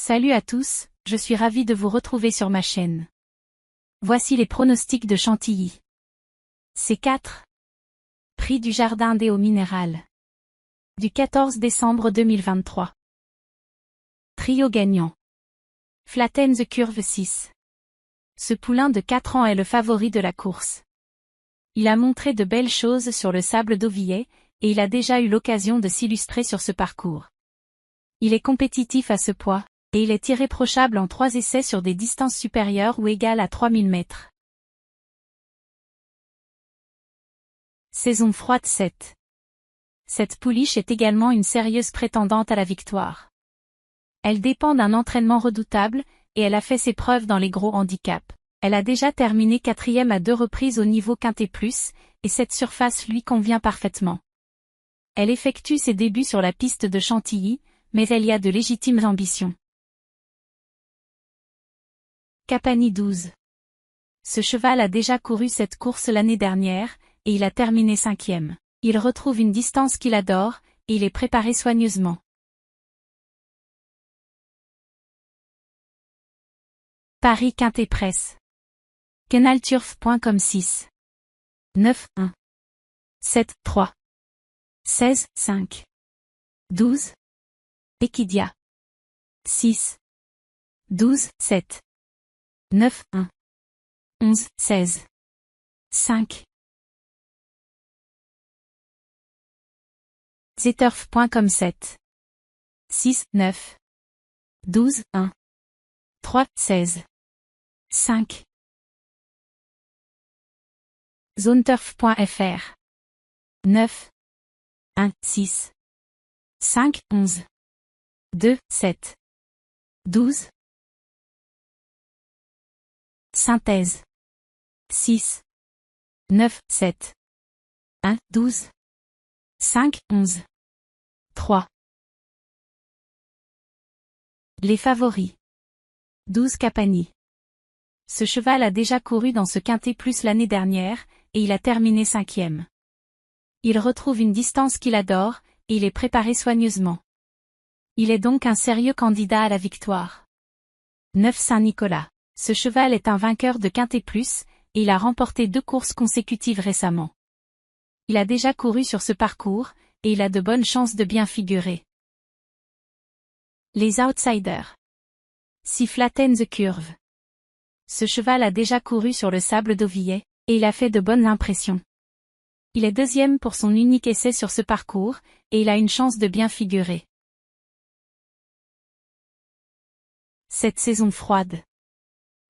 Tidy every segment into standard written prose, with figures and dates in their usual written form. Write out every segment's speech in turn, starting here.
Salut à tous, je suis ravi de vous retrouver sur ma chaîne. Voici les pronostics de Chantilly. C4. Prix du Jardin des Eaux Minérales. Du 14 décembre 2023. Trio gagnant. Flatten the Curve 6. Ce poulain de 4 ans est le favori de la course. Il a montré de belles choses sur le sable d'Auvillet, et il a déjà eu l'occasion de s'illustrer sur ce parcours. Il est compétitif à ce poids, et il est irréprochable en 3 essais sur des distances supérieures ou égales à 3000 mètres. Saison froide 7. Cette pouliche est également une sérieuse prétendante à la victoire. Elle dépend d'un entraînement redoutable, et elle a fait ses preuves dans les gros handicaps. Elle a déjà terminé 4e à 2 reprises au niveau quintet plus, et cette surface lui convient parfaitement. Elle effectue ses débuts sur la piste de Chantilly, mais elle y a de légitimes ambitions. Capani 12. Ce cheval a déjà couru cette course l'année dernière, et il a terminé 5e. Il retrouve une distance qu'il adore, et il est préparé soigneusement. Paris Quintet Presse. Canalturf.com 6. 9, 1. 7, 3. 16, 5. 12. Equidia. 6. 12, 7. 9, 1. 11, 16. 5. Zeturf.com 7. 6, 9. 12, 1. 3, 16. 5. Zoneturf.fr. 9. 1, 6. 5, 11. 2, 7. 12. Synthèse. 6. 9, 7. 1, 12. 5, 11. 3. Les favoris. 12 Capani. Ce cheval a déjà couru dans ce quintet plus l'année dernière, et il a terminé 5e. Il retrouve une distance qu'il adore, et il est préparé soigneusement. Il est donc un sérieux candidat à la victoire. 9 Saint-Nicolas. Ce cheval est un vainqueur de quintet plus, et il a remporté 2 courses consécutives récemment. Il a déjà couru sur ce parcours, et il a de bonnes chances de bien figurer. Les outsiders. 6 Flatten the Curve. Ce cheval a déjà couru sur le sable d'Auvillet, et il a fait de bonnes impressions. Il est 2e pour son unique essai sur ce parcours, et il a une chance de bien figurer. Cette saison froide.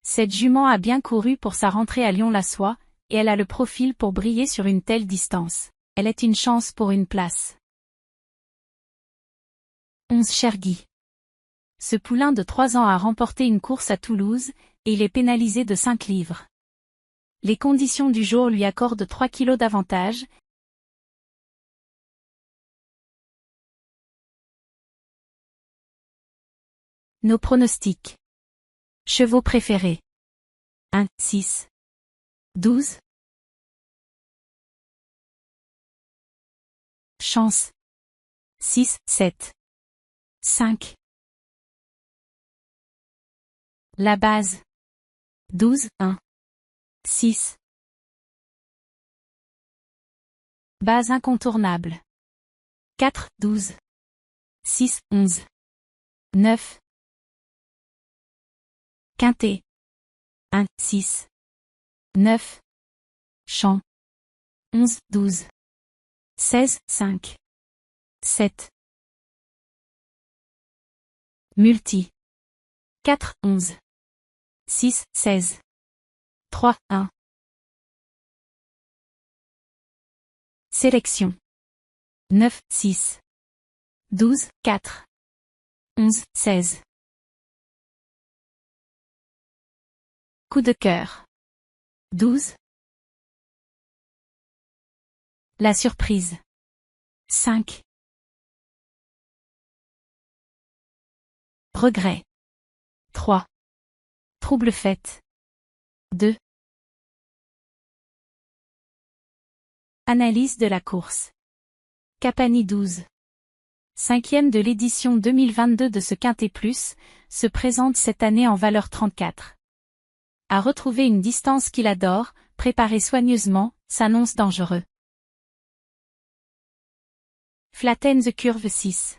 Cette jument a bien couru pour sa rentrée à Lyon-la-Soie, et elle a le profil pour briller sur une telle distance. Elle est une chance pour une place. 11 Chergui. Ce poulain de 3 ans a remporté une course à Toulouse, et il est pénalisé de 5 livres. Les conditions du jour lui accordent 3 kilos d'avantage. Nos pronostics. Chevaux préférés. 1, 6. 12. Chance. 6, 7. 5. La base. 12, 1. 6. Base incontournable. 4, 12. 6, 11. 9. Quintet. 1, 6. 9. Champ. 11, 12. 16, 5. 7. Multi. 4, 11. 6, 16. 3, 1. Sélection. 9, 6. 12, 4. 11, 16. Coup de cœur. 12. La surprise. 5. Regret. 3. Trouble fête. 2. Analyse de la course. Capani 12. 5e de l'édition 2022 de ce Quintet Plus, se présente cette année en valeur 34. À retrouver une distance qu'il adore, préparée soigneusement, s'annonce dangereux. Flatten the Curve 6.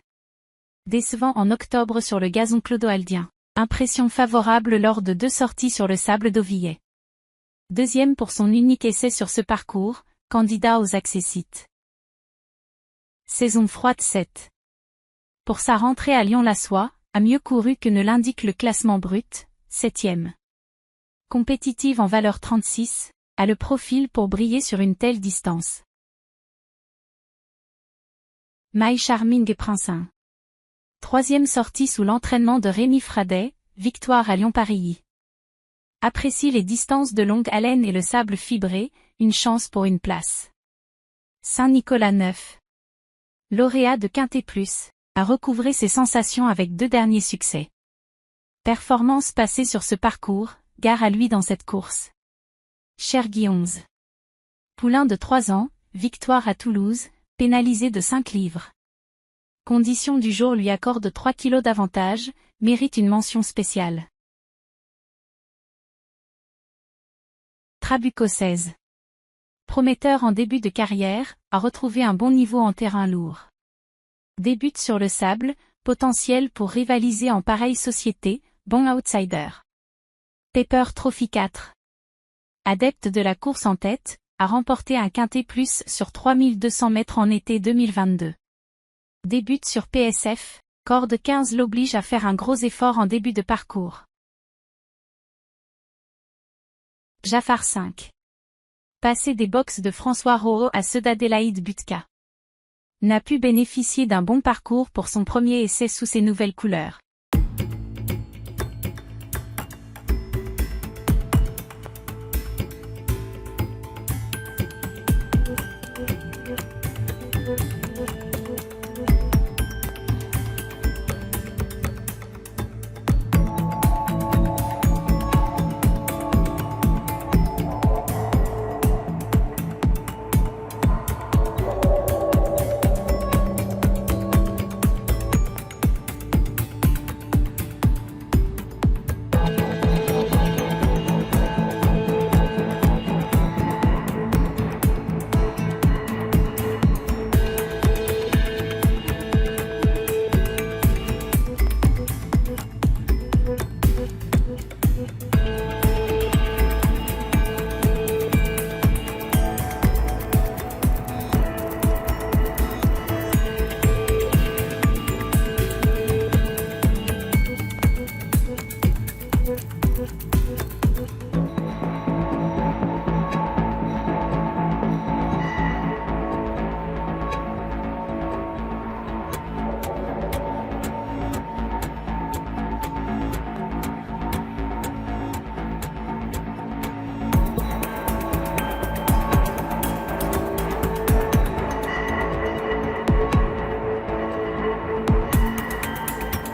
Décevant en octobre sur le gazon clodoaldien. Impression favorable lors de 2 sorties sur le sable d'Auvillet. Deuxième pour son unique essai sur ce parcours, candidat aux accessites. Saison froide 7. Pour sa rentrée à Lyon-la-Soie, a mieux couru que ne l'indique le classement brut, 7e. Compétitive en valeur 36, a le profil pour briller sur une telle distance. My Charming Prince 1. Troisième sortie sous l'entraînement de Rémi Fradet, victoire à Lyon-Paris. Apprécie les distances de longue haleine et le sable fibré, une chance pour une place. Saint-Nicolas 9. Lauréat de Quintet Plus, a recouvré ses sensations avec 2 derniers succès. Performance passée sur ce parcours, gare à lui dans cette course. Chergui 11. Poulain de 3 ans, victoire à Toulouse, pénalisé de 5 livres. Conditions du jour lui accorde 3 kilos d'avantage, mérite une mention spéciale. Trabuco 16. Prometteur en début de carrière, a retrouvé un bon niveau en terrain lourd. Débute sur le sable, potentiel pour rivaliser en pareille société, bon outsider. Pepper Trophy 4. Adepte de la course en tête, a remporté un Quintet Plus sur 3200 mètres en été 2022. Débute sur PSF, corde 15 l'oblige à faire un gros effort en début de parcours. Jafar 5. Passé des box de François Rohaut à ceux d'Adélaïde Butka. N'a pu bénéficier d'un bon parcours pour son premier essai sous ses nouvelles couleurs.